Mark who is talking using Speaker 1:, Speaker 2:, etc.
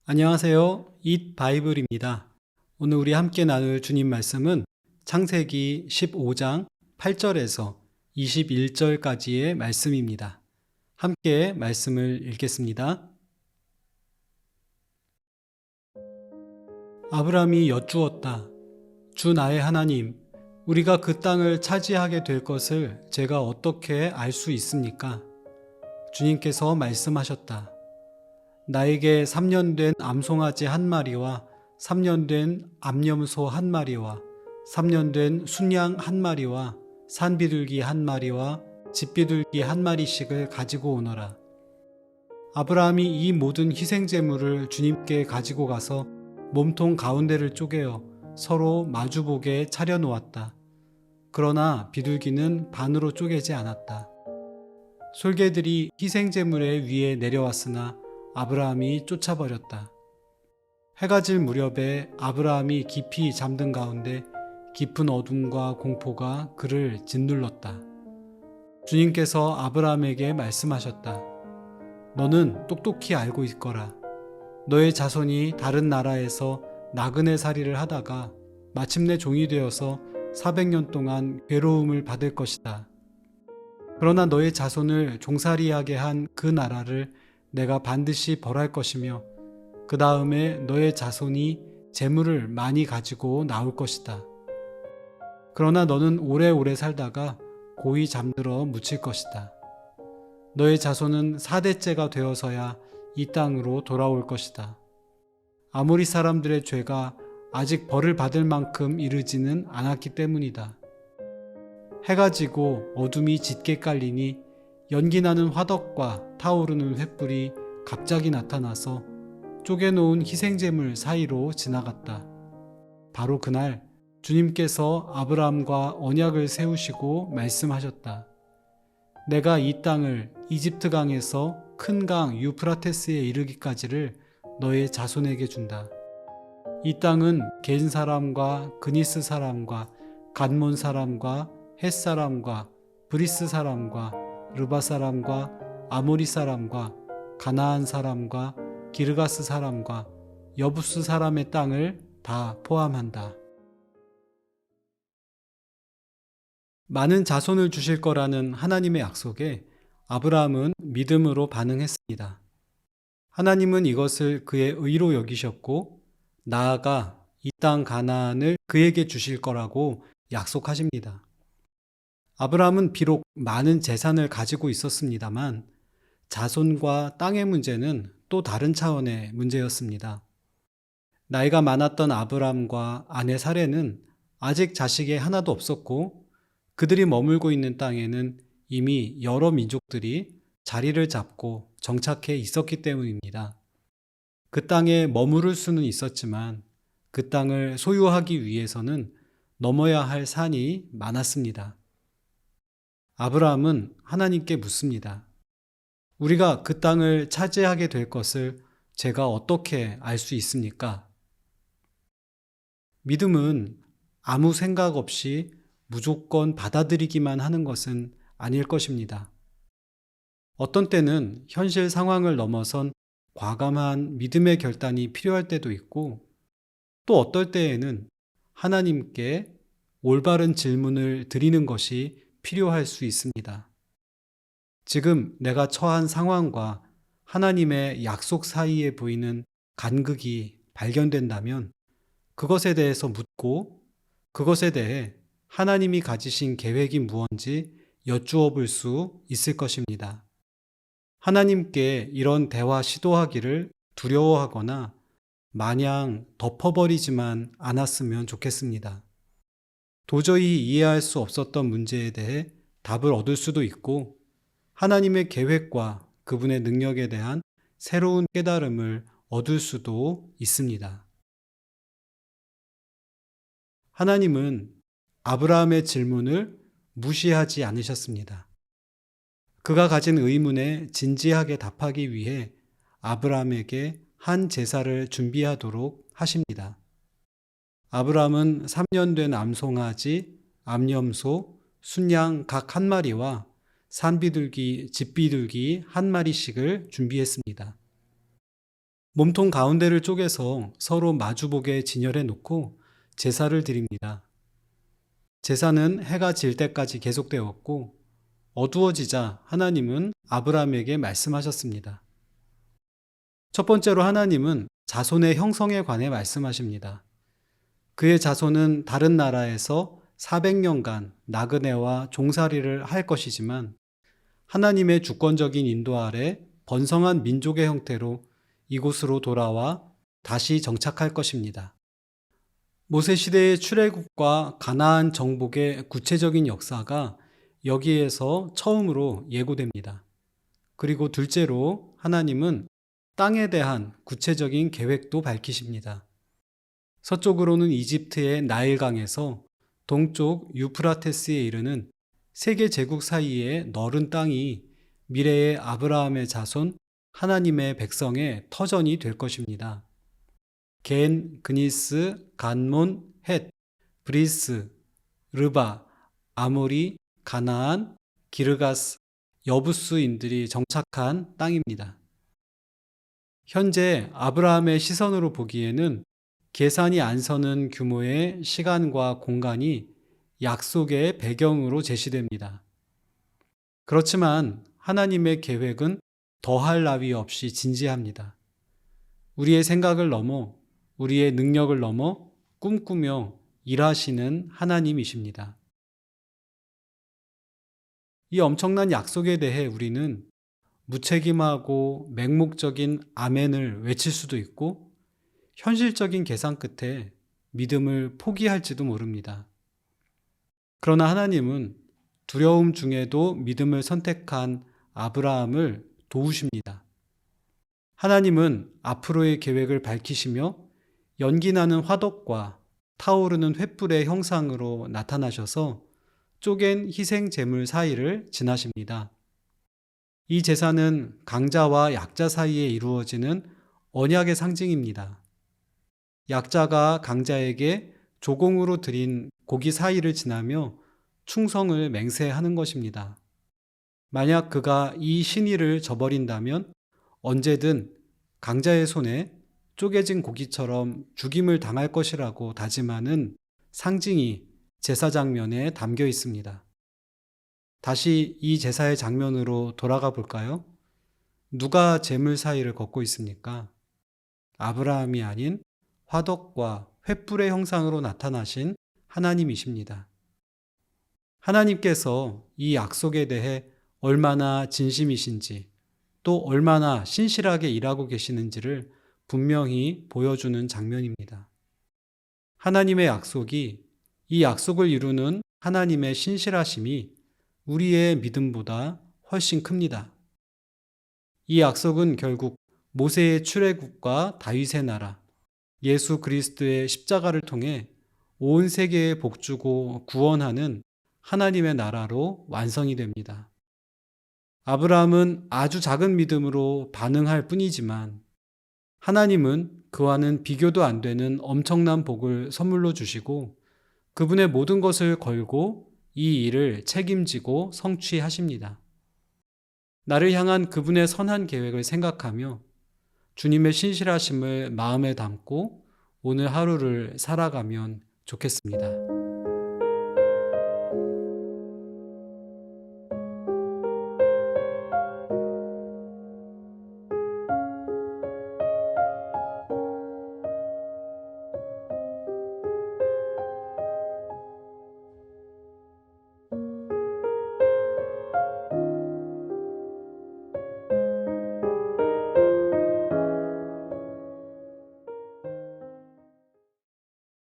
Speaker 1: 안녕하세요. 잇 바이블입니다. 오늘 우리 함께 나눌 주님 말씀은 창세기 15장 8절에서 21절까지의 말씀입니다. 함께 말씀을 읽겠습니다. 아브람이 여쭈었다. 주 나의 하나님, 우리가 그 땅을 차지하게 될 것을 제가 어떻게 알 수 있습니까? 주님께서 말씀하셨다. 나에게 3년 된 암송아지 한 마리와 3년 된 암염소 한 마리와 3년 된 순양 한 마리와 산비둘기 한 마리와 집비둘기 한 마리씩을 가지고 오너라. 아브라함이 이 모든 희생제물을 주님께 가지고 가서 몸통 가운데를 쪼개어 서로 마주보게 차려놓았다. 그러나 비둘기는 반으로 쪼개지 않았다. 솔개들이 희생제물의 위에 내려왔으나 아브라함이 쫓아버렸다. 해가 질 무렵에 아브라함이 깊이 잠든 가운데 깊은 어둠과 공포가 그를 짓눌렀다. 주님께서 아브라함에게 말씀하셨다. 너는 똑똑히 알고 있거라. 너의 자손이 다른 나라에서 나그네 살이를 하다가 마침내 종이 되어서 400년 동안 괴로움을 받을 것이다. 그러나 너의 자손을 종살이하게 한 그 나라를 내가 반드시 벌할 것이며 그 다음에 너의 자손이 재물을 많이 가지고 나올 것이다. 그러나 너는 오래오래 살다가 고이 잠들어 묻힐 것이다. 너의 자손은 4대째가 되어서야 이 땅으로 돌아올 것이다. 아모리 사람들의 죄가 아직 벌을 받을 만큼 이르지는 않았기 때문이다. 해가 지고 어둠이 짙게 깔리니 연기나는 화덕과 타오르는 횃불이 갑자기 나타나서 쪼개놓은 희생제물 사이로 지나갔다. 바로 그날 주님께서 아브라함과 언약을 세우시고 말씀하셨다. 내가 이 땅을 이집트 강에서 큰 강 유프라테스에 이르기까지를 너의 자손에게 준다. 이 땅은 겐 사람과 그니스 사람과 간몬 사람과 헷 사람과 브리스 사람과 르바 사람과 아모리 사람과 가나안 사람과 기르가스 사람과 여부스 사람의 땅을 다 포함한다. 많은 자손을 주실 거라는 하나님의 약속에 아브라함은 믿음으로 반응했습니다. 하나님은 이것을 그의 의로 여기셨고 나아가 이 땅 가나안을 그에게 주실 거라고 약속하십니다. 아브라함은 비록 많은 재산을 가지고 있었습니다만 자손과 땅의 문제는 또 다른 차원의 문제였습니다. 나이가 많았던 아브라함과 아내 사레는 아직 자식이 하나도 없었고 그들이 머물고 있는 땅에는 이미 여러 민족들이 자리를 잡고 정착해 있었기 때문입니다. 그 땅에 머무를 수는 있었지만 그 땅을 소유하기 위해서는 넘어야 할 산이 많았습니다. 아브라함은 하나님께 묻습니다. 우리가 그 땅을 차지하게 될 것을 제가 어떻게 알 수 있습니까? 믿음은 아무 생각 없이 무조건 받아들이기만 하는 것은 아닐 것입니다. 어떤 때는 현실 상황을 넘어선 과감한 믿음의 결단이 필요할 때도 있고 또 어떨 때에는 하나님께 올바른 질문을 드리는 것이 필요할 수 있습니다. 지금 내가 처한 상황과 하나님의 약속 사이에 보이는 간극이 발견된다면 그것에 대해서 묻고 그것에 대해 하나님이 가지신 계획이 무엇인지 여쭈어 볼 수 있을 것입니다. 하나님께 이런 대화 시도하기를 두려워하거나 마냥 덮어버리지만 않았으면 좋겠습니다. 도저히 이해할 수 없었던 문제에 대해 답을 얻을 수도 있고 하나님의 계획과 그분의 능력에 대한 새로운 깨달음을 얻을 수도 있습니다. 하나님은 아브라함의 질문을 무시하지 않으셨습니다. 그가 가진 의문에 진지하게 답하기 위해 아브라함에게 한 제사를 준비하도록 하십니다. 아브라함은 3년 된 암송아지, 암염소, 순양 각 한 마리와 산비둘기, 집비둘기 한 마리씩을 준비했습니다. 몸통 가운데를 쪼개서 서로 마주보게 진열해 놓고 제사를 드립니다. 제사는 해가 질 때까지 계속되었고 어두워지자 하나님은 아브라함에게 말씀하셨습니다. 첫 번째로 하나님은 자손의 형성에 관해 말씀하십니다. 그의 자손은 다른 나라에서 400년간 나그네와 종살이를 할 것이지만 하나님의 주권적인 인도 아래 번성한 민족의 형태로 이곳으로 돌아와 다시 정착할 것입니다. 모세 시대의 출애굽과 가나안 정복의 구체적인 역사가 여기에서 처음으로 예고됩니다. 그리고 둘째로 하나님은 땅에 대한 구체적인 계획도 밝히십니다. 서쪽으로는 이집트의 나일강에서 동쪽 유프라테스에 이르는 세계 제국 사이의 넓은 땅이 미래의 아브라함의 자손 하나님의 백성의 터전이 될 것입니다. 겐, 그니스, 간몬, 헷, 브리스, 르바, 아모리, 가나안, 기르가스, 여부스인들이 정착한 땅입니다. 현재 아브라함의 시선으로 보기에는 계산이 안 서는 규모의 시간과 공간이 약속의 배경으로 제시됩니다. 그렇지만 하나님의 계획은 더할 나위 없이 진지합니다. 우리의 생각을 넘어 우리의 능력을 넘어 꿈꾸며 일하시는 하나님이십니다. 이 엄청난 약속에 대해 우리는 무책임하고 맹목적인 아멘을 외칠 수도 있고 현실적인 계산 끝에 믿음을 포기할지도 모릅니다. 그러나 하나님은 두려움 중에도 믿음을 선택한 아브라함을 도우십니다. 하나님은 앞으로의 계획을 밝히시며 연기나는 화덕과 타오르는 횃불의 형상으로 나타나셔서 쪼갠 희생 제물 사이를 지나십니다. 이 제사는 강자와 약자 사이에 이루어지는 언약의 상징입니다. 약자가 강자에게 조공으로 드린 고기 사이를 지나며 충성을 맹세하는 것입니다. 만약 그가 이 신의를 저버린다면 언제든 강자의 손에 쪼개진 고기처럼 죽임을 당할 것이라고 다짐하는 상징이 제사 장면에 담겨 있습니다. 다시 이 제사의 장면으로 돌아가 볼까요? 누가 제물 사이를 걷고 있습니까? 아브라함이 아닌 화덕과 횃불의 형상으로 나타나신 하나님이십니다. 하나님께서 이 약속에 대해 얼마나 진심이신지 또 얼마나 신실하게 일하고 계시는지를 분명히 보여주는 장면입니다. 하나님의 약속이 이 약속을 이루는 하나님의 신실하심이 우리의 믿음보다 훨씬 큽니다. 이 약속은 결국 모세의 출애굽과 다윗의 나라, 예수 그리스도의 십자가를 통해 온 세계에 복주고 구원하는 하나님의 나라로 완성이 됩니다. 아브라함은 아주 작은 믿음으로 반응할 뿐이지만 하나님은 그와는 비교도 안 되는 엄청난 복을 선물로 주시고 그분의 모든 것을 걸고 이 일을 책임지고 성취하십니다. 나를 향한 그분의 선한 계획을 생각하며 주님의 신실하심을 마음에 담고 오늘 하루를 살아가면 좋겠습니다.